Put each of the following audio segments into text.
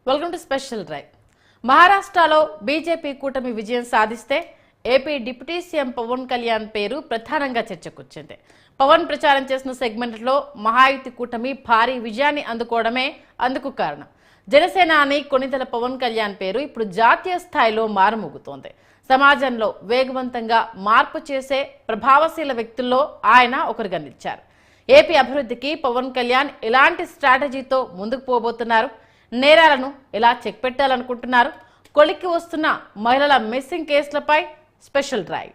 Welcome to special drive. మహారాష్ట్రలో BJP కూటమి విజయం సాధిస్తే AP deputy CM Pawan Kalyan పేరు ప్రధానంగా చర్చకొచ్చింది. పవన్ ప్రచారం చేసిన సెగ్మెంట్లో మహాయుతి కూటమి భారీ విజయాన్ని అందుకోవడమే అందుకు కారణం. జనసేనాని కొణిదెల పవన్ కళ్యాణ్ పేరు ఇప్పుడు జాతీయ స్థాయిలో మారుమోగుతోంది. సమాజంలో వేగవంతంగా మార్పు చేసే ప్రభావశీల వ్యక్తుల్లో ఆయన ఒకరుగా నిలిచారు. ఏపీ అభివృద్ధికి పవన్ కళ్యాణ్ ఎలాంటి స్ట్రాటజీతో ముందుకు పోబోతున్నారు? నేరాలను ఎలా చెక్ పెట్టాలనుకుంటున్నారు? కొలిక్కి వస్తున్న మహిళల మిస్సింగ్ కేసులపై స్పెషల్ డ్రైవ్.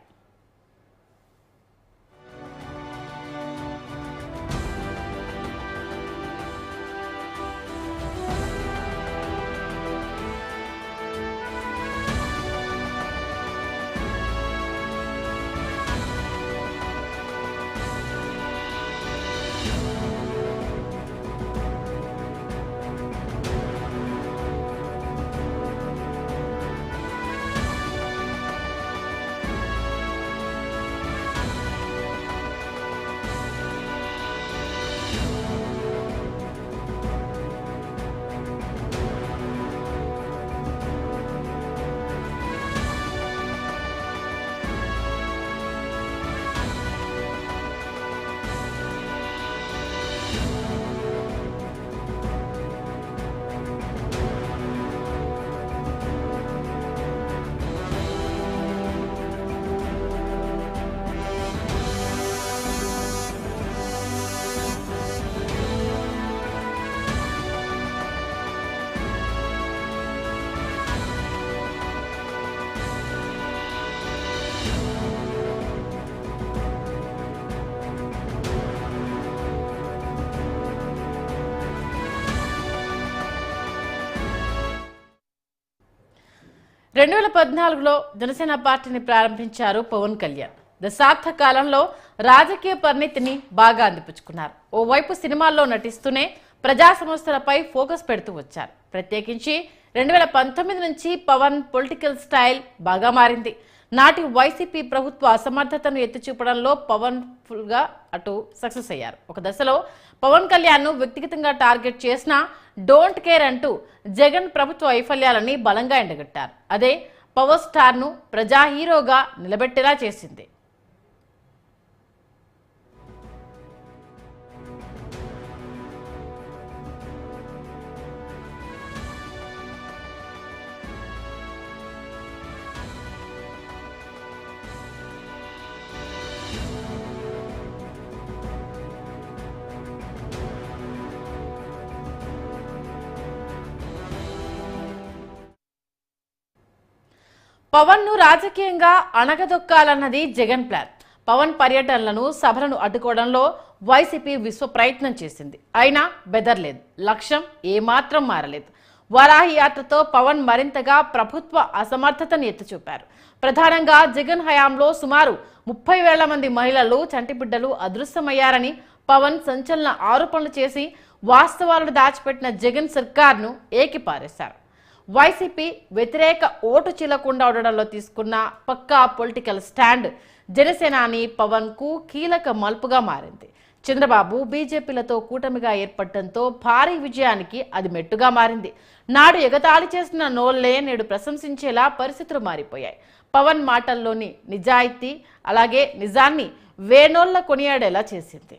రెండు 2014లో జనసేన పార్టీని ప్రారంభించారు పవన్ కళ్యాణ్. దశాబ్ద కాలంలో రాజకీయ పరిణితిని బాగా అందిపుచ్చుకున్నారు. ఓవైపు సినిమాల్లో నటిస్తూనే ప్రజా సమస్యలపై ఫోకస్ పెడుతూ వచ్చారు. ప్రత్యేకించి 2019 నుంచి పవన్ పొలిటికల్ స్టైల్ బాగా మారింది. నాటి వైసీపీ ప్రభుత్వ అసమర్థతను ఎత్తిచూపడంలో పవన్ ఫుల్గా అటు సక్సెస్ అయ్యారు. ఒక దశలో పవన్ కళ్యాణ్ను వ్యక్తిగతంగా టార్గెట్ చేసినా డోంట్ కేర్ అంటూ జగన్ ప్రభుత్వ వైఫల్యాలని బలంగా ఎండగట్టారు. అదే పవర్ స్టార్ను ప్రజా హీరోగా నిలబెట్టేలా చేసింది. పవన్ ను రాజకీయంగా అణగదొక్కాలన్నది జగన్ ప్లాన్. పవన్ పర్యటనలను సభలను అడ్డుకోవడంలో వైసీపీ విశ్వ ప్రయత్నం చేసింది. అయినా బెదర్లేదు. లక్ష్యం ఏమాత్రం మారలేదు. వారాహి యాత్రతో పవన్ మరింతగా ప్రభుత్వ అసమర్థతను ఎత్తిచూపారు. ప్రధానంగా జగన్ హయాంలో సుమారు 30,000 మంది మహిళలు చంటిబిడ్డలు అదృశ్యమయ్యారని పవన్ సంచలన ఆరోపణలు చేసి వాస్తవాలను దాచిపెట్టిన జగన్ సర్కార్ను ఏకిపారేశారు. వైసీపీ వ్యతిరేక ఓటు చీలకుండా ఉండడంలో తీసుకున్న పక్కా పొలిటికల్ స్టాండ్ జనసేనాని పవన్ కు కీలక మలుపుగా మారింది. చంద్రబాబు బీజేపీలతో కూటమిగా ఏర్పడటంతో భారీ విజయానికి అది మెట్టుగా మారింది. నాడు ఎగతాళి చేసిన నోళ్లే నేడు ప్రశంసించేలా పరిస్థితులు మారిపోయాయి. పవన్ మాటల్లోని నిజాయితీ అలాగే నిజాన్ని వేనోళ్ల కొనియాడేలా చేసింది.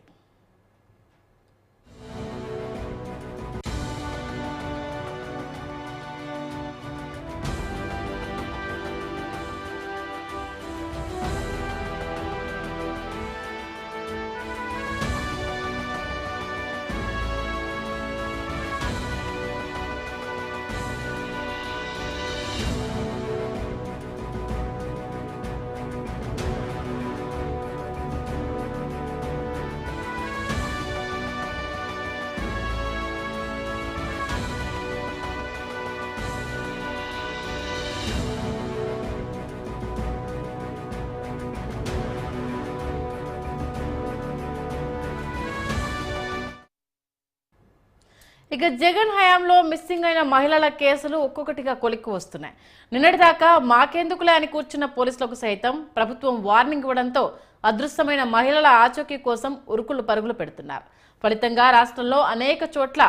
ఇక జగన్ హయాంలో మిస్సింగ్ అయిన మహిళల కేసులు ఒక్కొక్కటిగా కొలిక్కి వస్తున్నాయి. నిన్నటిదాకా మాకెందుకులే అని కూర్చున్న పోలీసులకు సైతం ప్రభుత్వం వార్నింగ్ ఇవ్వడంతో అదృశ్యమైన మహిళల ఆచూకీ కోసం ఉరుకులు పరుగులు పెడుతున్నారు. ఫలితంగా రాష్ట్రంలో అనేక చోట్ల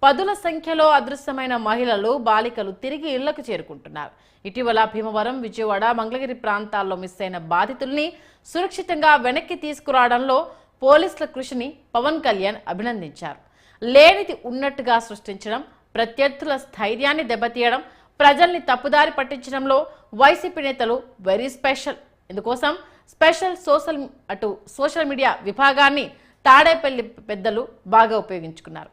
పదుల సంఖ్యలో అదృశ్యమైన మహిళలు బాలికలు తిరిగి ఇళ్లకు చేరుకుంటున్నారు. ఇటీవల భీమవరం, విజయవాడ, మంగళగిరి ప్రాంతాల్లో మిస్ అయిన బాధితుల్ని సురక్షితంగా వెనక్కి తీసుకురావడంలో పోలీసుల కృషిని పవన్ కళ్యాణ్ అభినందించారు. లేనిది ఉన్నట్టుగా సృష్టించడం, ప్రత్యర్థుల స్థైర్యాన్ని దెబ్బతీయడం, ప్రజల్ని తప్పుదారి పట్టించడంలో వైసీపీ నేతలు వెరీ స్పెషల్. ఇందుకోసం స్పెషల్ సోషల్ మీడియా విభాగాన్ని తాడేపల్లి పెద్దలు బాగా ఉపయోగించుకున్నారు.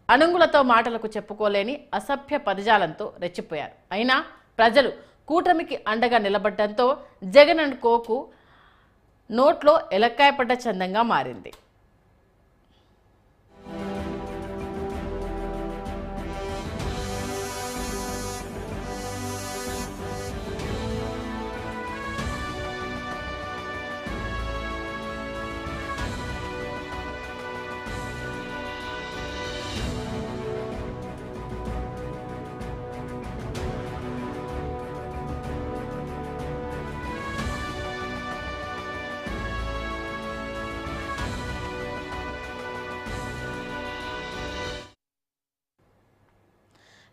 అణుంగులతో మాటలకు చెప్పుకోలేని అసభ్య పదజాలంతో రెచ్చిపోయారు. అయినా ప్రజలు కూటమికి అండగా నిలబడటంతో జగన్ అండ్ కోకు నోట్లో ఎలక్కాయపడ్డ చందంగా మారింది.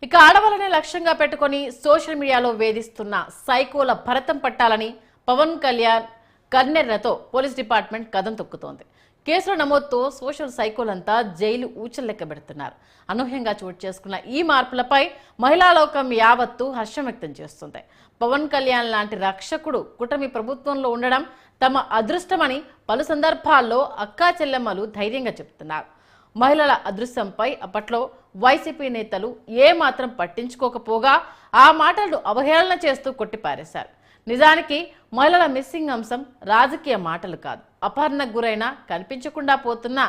ఇక ఆడవాళ్ళనే లక్ష్యంగా పెట్టుకుని సోషల్ మీడియాలో వేధిస్తున్న సైకోల భరతం పట్టాలని పవన్ కళ్యాణ్ కన్నెర్రతో పోలీస్ డిపార్ట్మెంట్ కథం తొక్కుతోంది. కేసుల నమోదుతో సోషల్ సైకోలంతా జైలు ఊచలెక్క పెడుతున్నారు. అనూహ్యంగా చోటు చేసుకున్న ఈ మార్పులపై మహిళా లోకం యావత్తు హర్షం వ్యక్తం చేస్తుంది. పవన్ కళ్యాణ్ లాంటి రక్షకుడు కూటమి ప్రభుత్వంలో ఉండడం తమ అదృష్టమని పలు సందర్భాల్లో అక్కా చెల్లెమ్మలు ధైర్యంగా చెబుతున్నారు. మహిళల అదృశ్యంపై అప్పట్లో వైసీపీ నేతలు ఏమాత్రం పట్టించుకోకపోగా ఆ మాటలను అవహేళన చేస్తూ కొట్టిపారేశారు. నిజానికి మహిళల మిస్సింగ్ అంశం రాజకీయ మాటలు కాదు. అపహరణకు గురైన కనిపించకుండా పోతున్న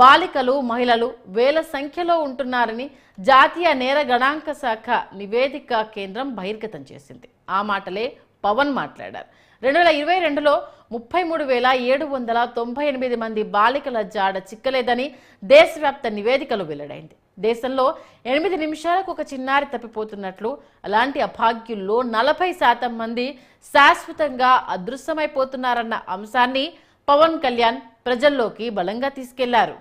బాలికలు, మహిళలు వేల సంఖ్యలో ఉంటున్నారని జాతీయ నేర గణాంక శాఖ నివేదిక కేంద్రం బహిర్గతం చేసింది. ఆ మాటలే పవన్ మాట్లాడారు. 2022లో 33,798 మంది బాలికల జాడ చిక్కలేదని దేశవ్యాప్త నివేదికలు వెల్లడైంది. దేశంలో 8 నిమిషాలకు ఒక చిన్నారి తప్పిపోతున్నట్లు, అలాంటి అభాగ్యుల్లో 40% మంది శాశ్వతంగా అదృశ్యమైపోతున్నారన్న అంశాన్ని పవన్ కళ్యాణ్ ప్రజల్లోకి బలంగా తీసుకెళ్లారు.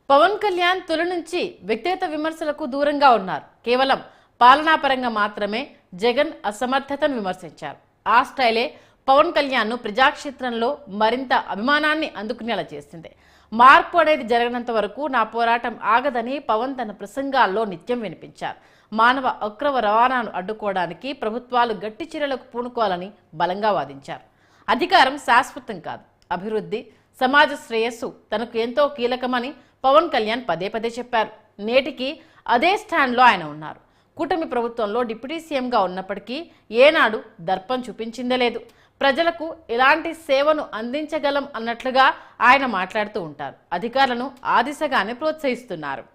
పవన్ కళ్యాణ్ తొలి నుంచి వ్యక్తిగత విమర్శలకు దూరంగా ఉన్నారు. కేవలం పాలనాపరంగా మాత్రమే జగన్ అసమర్థతను విమర్శించారు. ఆ స్టైలే పవన్ కళ్యాణ్ను ప్రజాక్షేత్రంలో మరింత అభిమానాన్ని అందుకునేలా చేసింది. మార్పు అనేది జరగనంత వరకు నా పోరాటం ఆగదని పవన్ తన ప్రసంగాల్లో నిత్యం వినిపించారు. మానవ అక్రమ రవాణాను అడ్డుకోవడానికి ప్రభుత్వాలు గట్టి చర్యలకు పూనుకోవాలని బలంగా వాదించారు. అధికారం శాశ్వతం కాదు, అభివృద్ధి, సమాజ శ్రేయస్సు తనకు ఎంతో కీలకమని పవన్ కళ్యాణ్ పదే పదే చెప్పారు. నేటికి అదే స్టాండ్లో ఆయన ఉన్నారు. కూటమి ప్రభుత్వంలో డిప్యూటీ సీఎంగా ఉన్నప్పటికీ ఏనాడు దర్పం చూపించిందే లేదు. ప్రజలకు ఎలాంటి సేవను అందించగలం అన్నట్లుగా ఆయన మాట్లాడుతూ ఉంటారు. అధికారులను ఆ దిశగానే ప్రోత్సహిస్తున్నారు.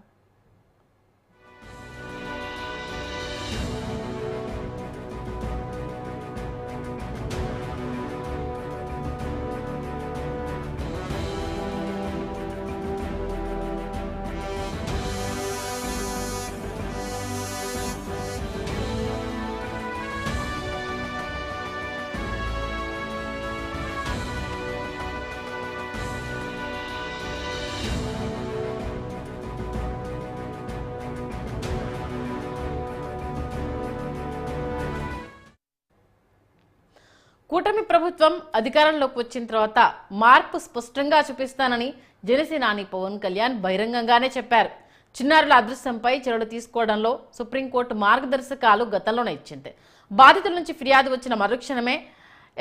కూటమి ప్రభుత్వం అధికారంలోకి వచ్చిన తర్వాత మార్పు స్పష్టంగా చూపిస్తానని జనసేనాని పవన్ కళ్యాణ్ బహిరంగంగానే చెప్పారు. చిన్నారుల అదృశ్యంపై చర్యలు తీసుకోవడంలో సుప్రీంకోర్టు మార్గదర్శకాలు గతంలోనే ఇచ్చింది. బాధితుల నుంచి ఫిర్యాదు వచ్చిన మరుక్షణమే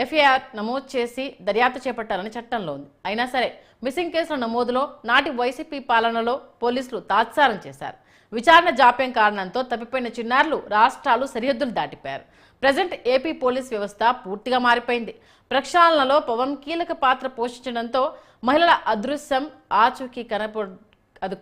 ఎఫ్ఐఆర్ నమోదు చేసి దర్యాప్తు చేపట్టాలని చట్టంలో ఉంది. అయినా సరే మిస్సింగ్ కేసుల నమోదులో నాటి వైసీపీ పాలనలో పోలీసులు తాత్సారం చేశారు. విచారణ జాప్యం కారణంతో తప్పిపోయిన చిన్నారులు రాష్ట్రాలు సరిహద్దులు దాటిపోయారు. ప్రజెంట్ ఏపీ పోలీస్ వ్యవస్థ పూర్తిగా మారిపోయింది. ప్రక్షాళనలో పవన్ కీలక పాత్ర పోషించడంతో మహిళల అదృశ్యం ఆచూకీ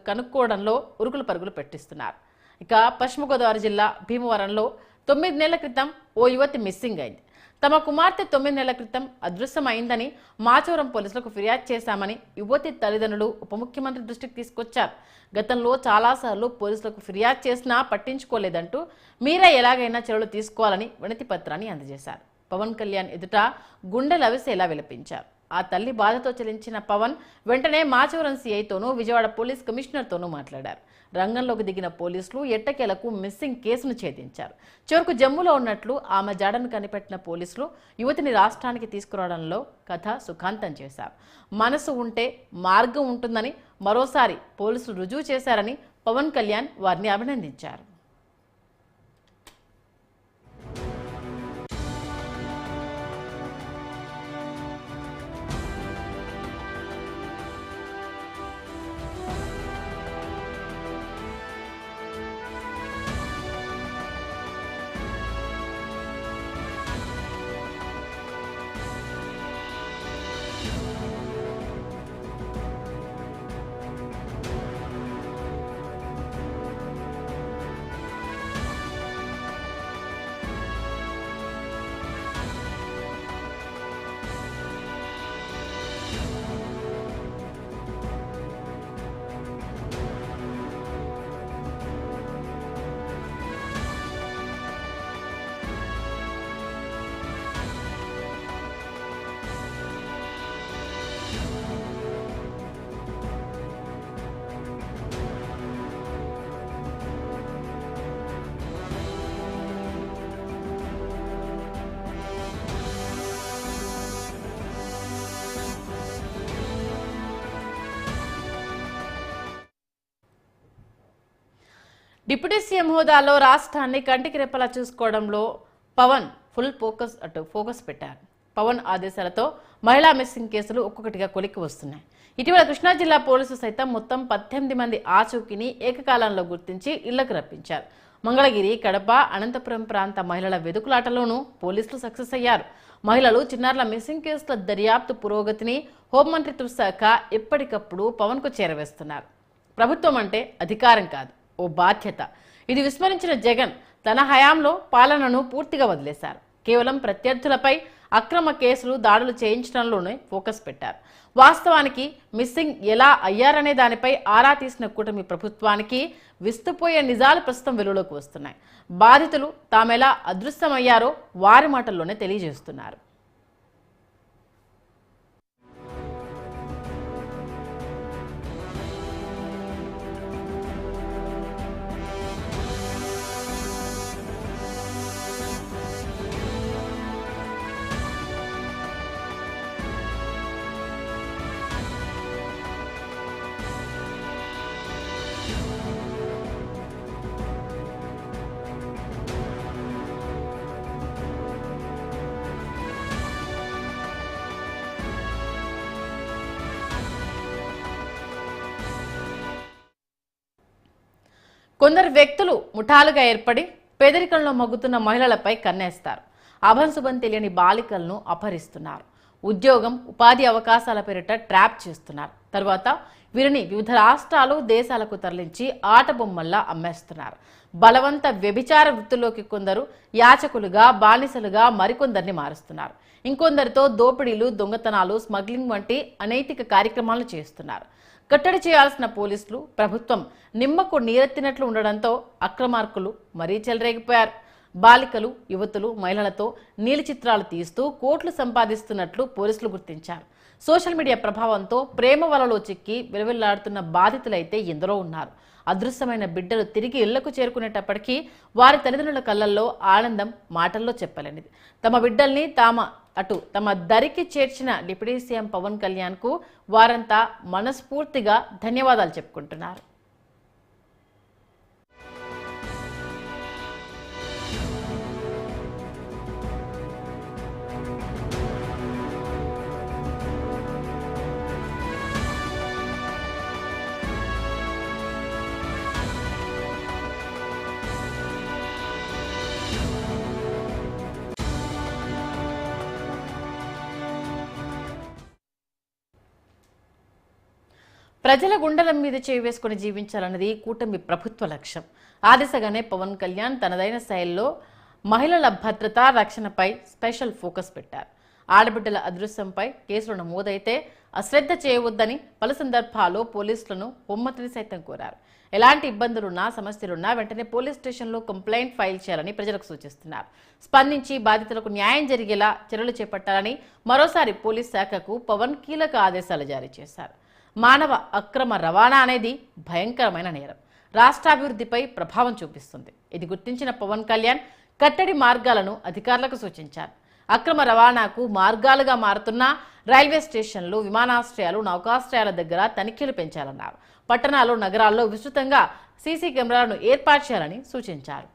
కనుక్కోవడంలో ఉరుకులు పరుగులు పెట్టిస్తున్నారు. ఇక పశ్చిమ గోదావరి జిల్లా భీమవరంలో 9 నెలల క్రితం ఓ యువతి మిస్సింగ్ అయింది. తమ కుమార్తె 9 నెలల క్రితం అదృశ్యమైందని మాచవరం పోలీసులకు ఫిర్యాదు చేశామని యువతి తల్లిదండ్రులు ఉప ముఖ్యమంత్రి దృష్టికి తీసుకొచ్చారు. గతంలో చాలాసార్లు పోలీసులకు ఫిర్యాదు చేసినా పట్టించుకోలేదంటూ మీరే ఎలాగైనా చర్యలు తీసుకోవాలని వినతి పత్రాన్ని అందజేశారు. పవన్ కళ్యాణ్ ఎదుట గుండెలవిసేలా విలపించారు. ఆ తల్లి బాధతో చెల్లించిన పవన్ వెంటనే మాచవరం సీఐతోనూ విజయవాడ పోలీస్ కమిషనర్తోనూ మాట్లాడారు. రంగంలోకి దిగిన పోలీసులు ఎట్టకేలకు మిస్సింగ్ కేసును ఛేదించారు. చివరకు జమ్మూలో ఉన్నట్లు ఆమె జాడను కనిపెట్టిన పోలీసులు యువతిని రాష్ట్రానికి తీసుకురావడంలో కథ సుఖాంతం చేశారు. మనసు ఉంటే మార్గం ఉంటుందని మరోసారి పోలీసులు రుజువు చేశారని పవన్ కళ్యాణ్ వారిని అభినందించారు. డిప్యూటీ సీఎం హోదాలో రాష్ట్రాన్ని కంటికి రెప్పలా చూసుకోవడంలో పవన్ ఫుల్ ఫోకస్ పెట్టారు. పవన్ ఆదేశాలతో మహిళా మిస్సింగ్ కేసులు ఒక్కొక్కటిగా కొలిక్కి వస్తున్నాయి. ఇటీవల కృష్ణా జిల్లా పోలీసులు సైతం మొత్తం 18 మంది ఆచూకీని ఏకకాలంలో గుర్తించి ఇళ్లకు రప్పించారు. మంగళగిరి, కడప, అనంతపురం ప్రాంత మహిళల వెదుకులాటలోనూ పోలీసులు సక్సెస్ అయ్యారు. మహిళలు, చిన్నారుల మిస్సింగ్ కేసుల దర్యాప్తు పురోగతిని హోంమంత్రిత్వ శాఖ ఎప్పటికప్పుడు పవన్కు చేరవేస్తున్నారు. ప్రభుత్వం అంటే అధికారం కాదు, ఓ బాధ్యత. ఇది విస్మరించిన జగన్ తన హయాంలో పాలనను పూర్తిగా వదిలేశారు. కేవలం ప్రత్యర్థులపై అక్రమ కేసులు, దాడులు చేయించడంలోనే ఫోకస్ పెట్టారు. వాస్తవానికి మిస్సింగ్ ఎలా అయ్యారనే దానిపై ఆరా తీసిన కూటమి ప్రభుత్వానికి విస్తుపోయే నిజాలు ప్రస్తుతం వెలుగులోకి వస్తున్నాయి. బాధితులు తామెలా అదృశ్యమయ్యారో వారి మాటల్లోనే తెలియజేస్తున్నారు. కొందరు వ్యక్తులు ముఠాలుగా ఏర్పడి పేదరికంలో మగ్గుతున్న మహిళలపై కన్నేస్తారు. అభంశుభం తెలియని బాలికలను అపహరిస్తున్నారు. ఉద్యోగం, ఉపాధి అవకాశాల పేరిట ట్రాప్ చేస్తున్నారు. తర్వాత వీరిని వివిధ రాష్ట్రాలు, దేశాలకు తరలించి ఆట బొమ్మల్లా అమ్మేస్తున్నారు. బలవంత వ్యభిచార వృత్తిలోకి కొందరు యాచకులుగా, బానిసలుగా మరికొందరిని మారుస్తున్నారు. ఇంకొందరితో దోపిడీలు, దొంగతనాలు, స్మగ్లింగ్ వంటి అనైతిక కార్యక్రమాలు చేస్తున్నారు. కట్టడి చేయాల్సిన పోలీసులు, ప్రభుత్వం నిమ్మకు నీరెత్తినట్లు ఉండడంతో అక్రమార్కులు మరీ చెలరేగిపోయారు. బాలికలు, యువతులు, మహిళలతో నీలి చిత్రాలు తీస్తూ కోట్లు సంపాదిస్తున్నట్లు పోలీసులు గుర్తించారు. సోషల్ మీడియా ప్రభావంతో ప్రేమ వలలో చిక్కి విలవిల్లాడుతున్న బాధితులైతే ఎందరో ఉన్నారు. అదృశ్యమైన బిడ్డలు తిరిగి ఇళ్లకు చేరుకునేటప్పటికీ వారి తల్లిదండ్రుల కళ్ళల్లో ఆనందం మాటల్లో చెప్పలేనిది. తమ బిడ్డల్ని తమ దరికి చేర్చిన డిప్యూటీ సీఎం పవన్ కళ్యాణ్కు వారంతా మనస్ఫూర్తిగా ధన్యవాదాలు చెప్పుకుంటున్నారు. ప్రజల గుండెల మీద చేయి వేసుకుని జీవించాలన్నది కూటమి ప్రభుత్వ లక్ష్యం. ఆ దిశగానే పవన్ కళ్యాణ్ తనదైన శైలిలో మహిళల భద్రత, రక్షణపై స్పెషల్ ఫోకస్ పెట్టారు. ఆడబిడ్డల అదృశ్యంపై కేసులు నమోదైతే అశ్రద్ధ చేయవద్దని పలు సందర్భాల్లో పోలీసులను పొమ్మతిని సైతం కోరారు. ఎలాంటి ఇబ్బందులున్నా, సమస్యలున్నా వెంటనే పోలీస్ స్టేషన్లో కంప్లైంట్ ఫైల్ చేయాలని ప్రజలకు సూచిస్తున్నారు. స్పందించి బాధితులకు న్యాయం జరిగేలా చర్యలు చేపట్టాలని మరోసారి పోలీస్ శాఖకు పవన్ కీలక ఆదేశాలు జారీ చేశారు. మానవ అక్రమ రవాణా అనేది భయంకరమైన నేరం, రాష్ట్రాభివృద్ధిపై ప్రభావం చూపిస్తుంది. ఇది గుర్తించిన పవన్ కళ్యాణ్ కట్టడి మార్గాలను అధికారులకు సూచించారు. అక్రమ రవాణాకు మార్గాలుగా మారుతున్న రైల్వే స్టేషన్లు, విమానాశ్రయాలు, నౌకాశ్రయాల దగ్గర తనిఖీలు పెంచాలన్నారు. పట్టణాలు, నగరాల్లో విస్తృతంగా సీసీ కెమెరాలను ఏర్పాటు చేయాలని సూచించారు.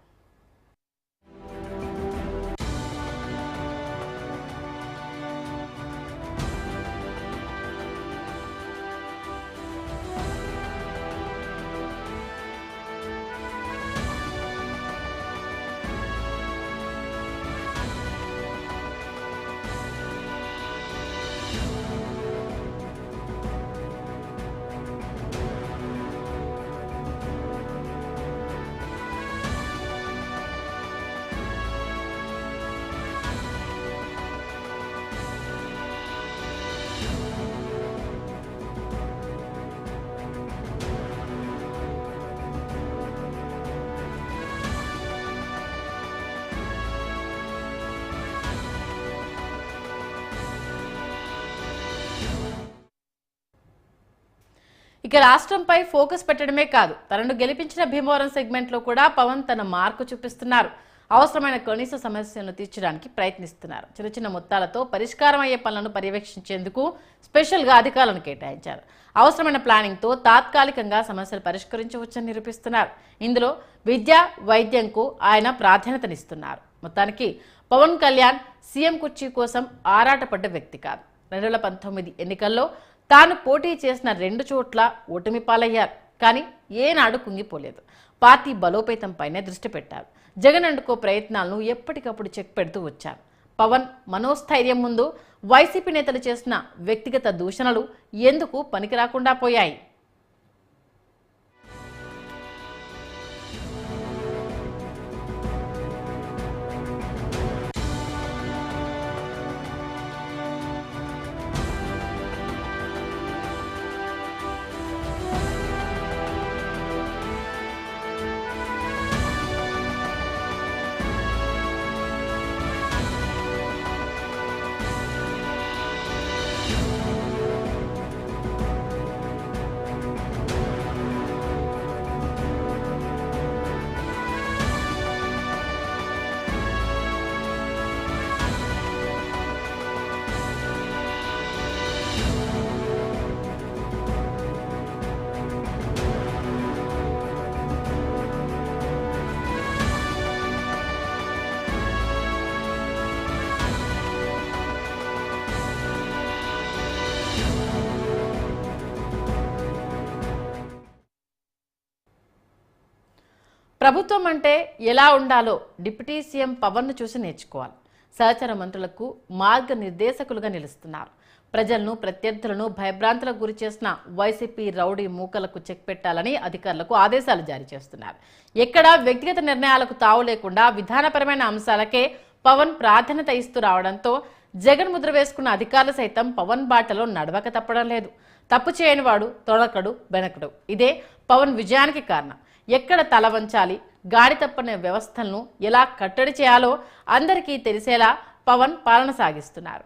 ఇక రాష్ట్రంపై ఫోకస్ పెట్టడమే కాదు, తనను గెలిపించిన భీమవరం సెగ్మెంట్లో కూడా పవన్ తన మార్కు చూపిస్తున్నారు. అవసరమైన కనీస సమస్యలను తీర్చడానికి ప్రయత్నిస్తున్నారు. చిన్న చిన్న మొత్తాలతో పరిష్కారం అయ్యే పనులను పర్యవేక్షించేందుకు స్పెషల్గా అధికారులను కేటాయించారు. అవసరమైన ప్లానింగ్తో తాత్కాలికంగా సమస్యలు పరిష్కరించవచ్చని నిరూపిస్తున్నారు. ఇందులో విద్య, వైద్యంకు ఆయన ప్రాధాన్యతనిస్తున్నారు. మొత్తానికి పవన్ కళ్యాణ్ సీఎం కుర్చీ కోసం ఆరాటపడ్డ వ్యక్తి కాదు. 2019 ఎన్నికల్లో తాను పోటీ చేసిన 2 చోట్ల ఓటమి పాలయ్యారు. కానీ ఏనాడు కుంగిపోలేదు. పార్టీ బలోపేతంపైనే దృష్టి పెట్టారు. జగన్ అండుకో ప్రయత్నాలను ఎప్పటికప్పుడు చెక్ పెడుతూ వచ్చారు. పవన్ మనోస్థైర్యం ముందు వైసీపీ నేతలు చేసిన వ్యక్తిగత దూషణలు ఎందుకు పనికిరాకుండా పోయాయి? ప్రభుత్వం అంటే ఎలా ఉండాలో డిప్యూటీ సీఎం పవన్ను చూసి నేర్చుకోవాలి. సహచర మంత్రులకు మార్గనిర్దేశకులుగా నిలుస్తున్నారు. ప్రజలను, ప్రత్యర్థులను భయభ్రాంతులకు గురి చేసిన వైసీపీ రౌడీ మూకలకు చెక్ పెట్టాలని అధికారులకు ఆదేశాలు జారీ చేస్తున్నారు. ఎక్కడా వ్యక్తిగత నిర్ణయాలకు తావు లేకుండా విధానపరమైన అంశాలకే పవన్ ప్రాధాన్యత ఇస్తూ రావడంతో జగన్ ముద్ర వేసుకున్న అధికారులు సైతం పవన్ బాటలో నడవక తప్పడం లేదు. తప్పు చేయని వాడు తొడకడు, వెనకడు. ఇదే పవన్ విజయానికి కారణం. ఎక్కడ తల వంచాలి, గాడి తప్పని వ్యవస్థలను ఎలా కట్టడి చేయాలో అందరికీ తెలిసేలా పవన్ పాలన సాగిస్తున్నారు.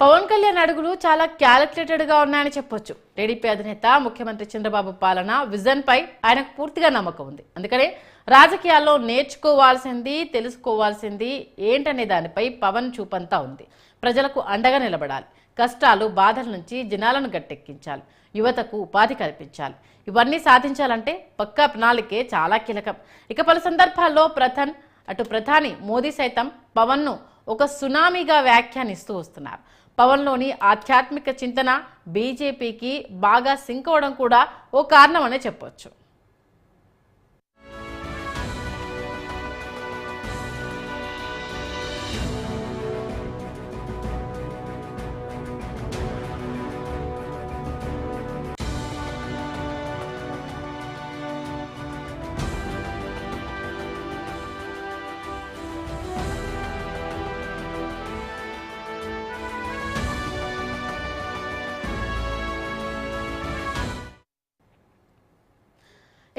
పవన్ కళ్యాణ్ అడుగులు చాలా క్యాలిక్యులేటెడ్ గా ఉన్నాయని చెప్పొచ్చు. టీడీపీ అధినేత ముఖ్యమంత్రి చంద్రబాబు పాలన విజన్ పై ఆయనకు పూర్తిగా నమ్మకం ఉంది. అందుకనే రాజకీయాల్లో నేర్చుకోవాల్సింది, తెలుసుకోవాల్సింది ఏంటనే దానిపై పవన్ చూపంతా ఉంది. ప్రజలకు అండగా నిలబడాలి, కష్టాలు బాధల నుంచి జనాలను గట్టెక్కించాలి, యువతకు ఉపాధి కల్పించాలి. ఇవన్నీ సాధించాలంటే పక్కా ప్రణాళికే చాలా కీలకం. ఇక పలు సందర్భాల్లో అటు ప్రధాని మోదీ సైతం పవన్ను ఒక సునామీగా వ్యాఖ్యానిస్తూ వస్తున్నారు. పవన్లోని ఆధ్యాత్మిక చింతన బీజేపీకి బాగా సింక్ అవడం కూడా ఓ కారణమనే చెప్పొచ్చు.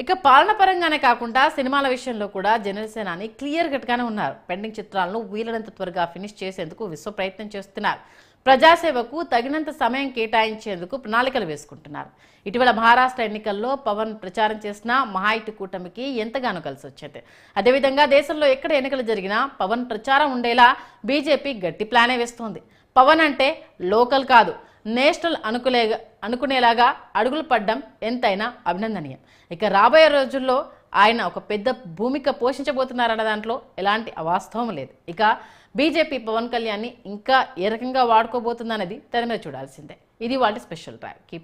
ఇక పాలన పరంగానే కాకుండా సినిమాల విషయంలో కూడా జనసేనాని క్లియర్ కట్గానే ఉన్నారు. పెండింగ్ చిత్రాలను వీలైనంత త్వరగా ఫినిష్ చేసేందుకు విశ్వ ప్రయత్నం చేస్తున్నారు. ప్రజాసేవకు తగినంత సమయం కేటాయించేందుకు ప్రణాళికలు వేసుకుంటున్నారు. ఇటీవల మహారాష్ట్ర ఎన్నికల్లో పవన్ ప్రచారం చేసిన మహాయిటి కూటమికి ఎంతగానో కలిసి వచ్చింది. అదేవిధంగా దేశంలో ఎక్కడ ఎన్నికలు జరిగినా పవన్ ప్రచారం ఉండేలా బీజేపీ గట్టి ప్లానే వేస్తోంది. పవన్ అంటే లోకల్ కాదు, నేషనల్ అనుకునేలాగా అడుగులు పడ్డం ఎంతైనా అభినందనీయం. ఇక రాబోయే రోజుల్లో ఆయన ఒక పెద్ద భూమిక పోషించబోతున్నారన్న దాంట్లో ఎలాంటి అవాస్తవం లేదు. ఇక బీజేపీ పవన్ కళ్యాణ్ని ఇంకా ఏ రకంగా వాడుకోబోతుందనేది తెర మీద చూడాల్సిందే. ఇది వాళ్ళ స్పెషల్ డ్రైవ్.